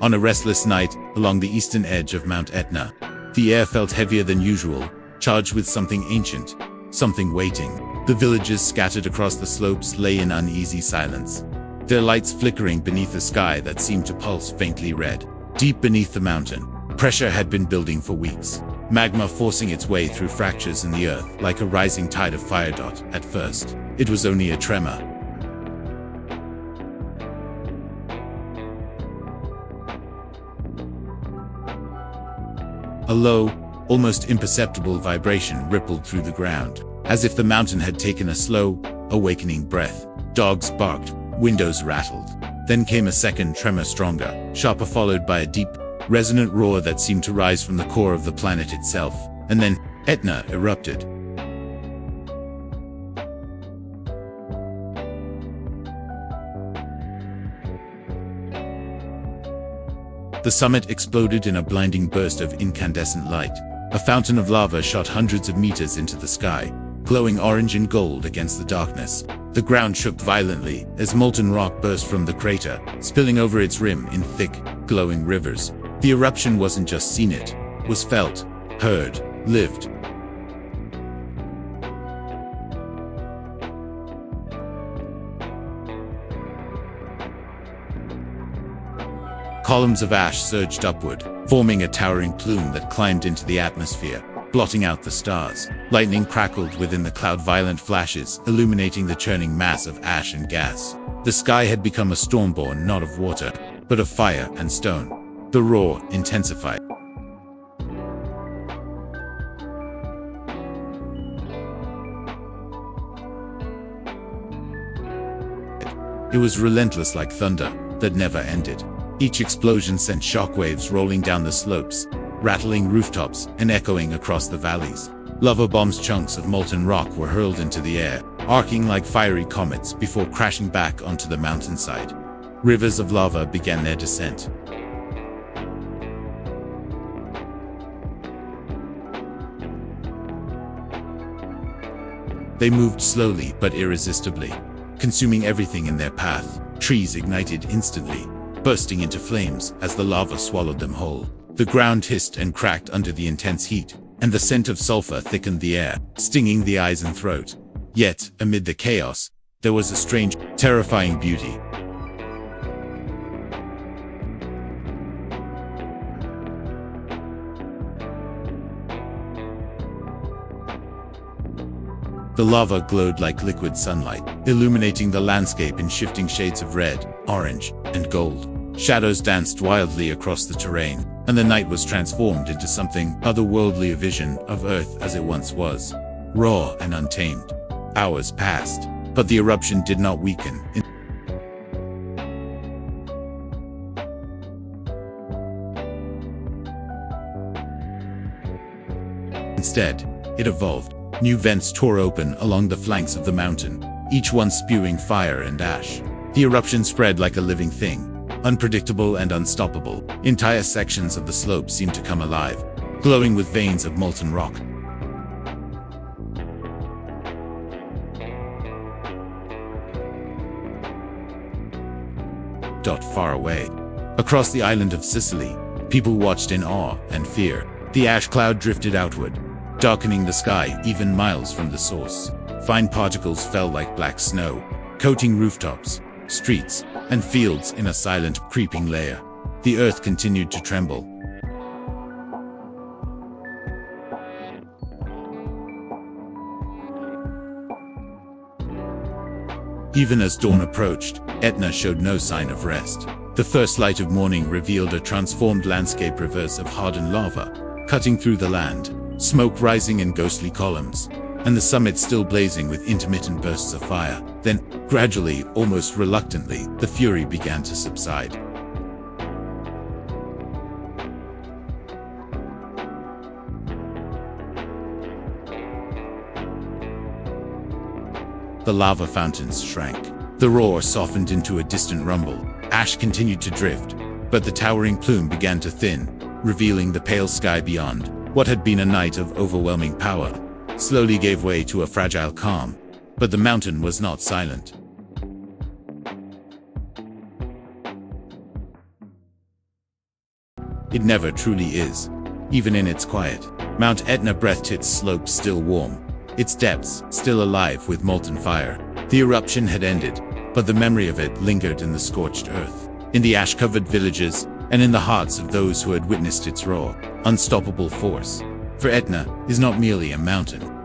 On a restless night, along the eastern edge of Mount Etna, the air felt heavier than usual, charged with something ancient, something waiting. The villagers scattered across the slopes lay in uneasy silence, their lights flickering beneath a sky that seemed to pulse faintly red. Deep beneath the mountain, pressure had been building for weeks, magma forcing its way through fractures in the earth like a rising tide of fire. At first, it was only a tremor. A low, almost imperceptible vibration rippled through the ground, as if the mountain had taken a slow, awakening breath. Dogs barked, windows rattled. Then came a second tremor, stronger, sharper, followed by a deep, resonant roar that seemed to rise from the core of the planet itself. And then, Etna erupted. The summit exploded in a blinding burst of incandescent light. A fountain of lava shot hundreds of meters into the sky, glowing orange and gold against the darkness. The ground shook violently as molten rock burst from the crater, spilling over its rim in thick, glowing rivers. The eruption wasn't just seen, it was felt, heard, lived. Columns of ash surged upward, forming a towering plume that climbed into the atmosphere, blotting out the stars. Lightning crackled within the cloud, violent flashes illuminating the churning mass of ash and gas. The sky had become a storm born not of water, but of fire and stone. The roar intensified. It was relentless, like thunder that never ended. Each explosion sent shockwaves rolling down the slopes, rattling rooftops and echoing across the valleys. Lava bombs, chunks of molten rock were hurled into the air, arcing like fiery comets before crashing back onto the mountainside. Rivers of lava began their descent. They moved slowly but irresistibly, consuming everything in their path. Trees ignited instantly, bursting into flames as the lava swallowed them whole. The ground hissed and cracked under the intense heat, and the scent of sulfur thickened the air, stinging the eyes and throat. Yet, amid the chaos, there was a strange, terrifying beauty. The lava glowed like liquid sunlight, illuminating the landscape in shifting shades of red, orange, and gold. Shadows danced wildly across the terrain, and the night was transformed into something otherworldly, a vision of Earth as it once was, raw and untamed. Hours passed, but the eruption did not weaken. Instead, it evolved. New vents tore open along the flanks of the mountain, each one spewing fire and ash. The eruption spread like a living thing, unpredictable and unstoppable. Entire sections of the slope seemed to come alive, glowing with veins of molten rock. Far away, across the island of Sicily, people watched in awe and fear. The ash cloud drifted outward, darkening the sky even miles from the source. Fine particles fell like black snow, coating rooftops, streets, and fields in a silent, creeping layer. The earth continued to tremble. Even as dawn approached, Etna showed no sign of rest. The first light of morning revealed a transformed landscape, rivers of hardened lava cutting through the land, smoke rising in ghostly columns, and the summit still blazing with intermittent bursts of fire. Then, gradually, almost reluctantly, the fury began to subside. The lava fountains shrank. The roar softened into a distant rumble. Ash continued to drift, but the towering plume began to thin, revealing the pale sky beyond. What had been a night of overwhelming power slowly gave way to a fragile calm, but the mountain was not silent. It never truly is. Even in its quiet, Mount Etna breathed, its slopes still warm, its depths still alive with molten fire. The eruption had ended, but the memory of it lingered in the scorched earth, in the ash-covered villages, and in the hearts of those who had witnessed its raw, unstoppable force. For Etna is not merely a mountain.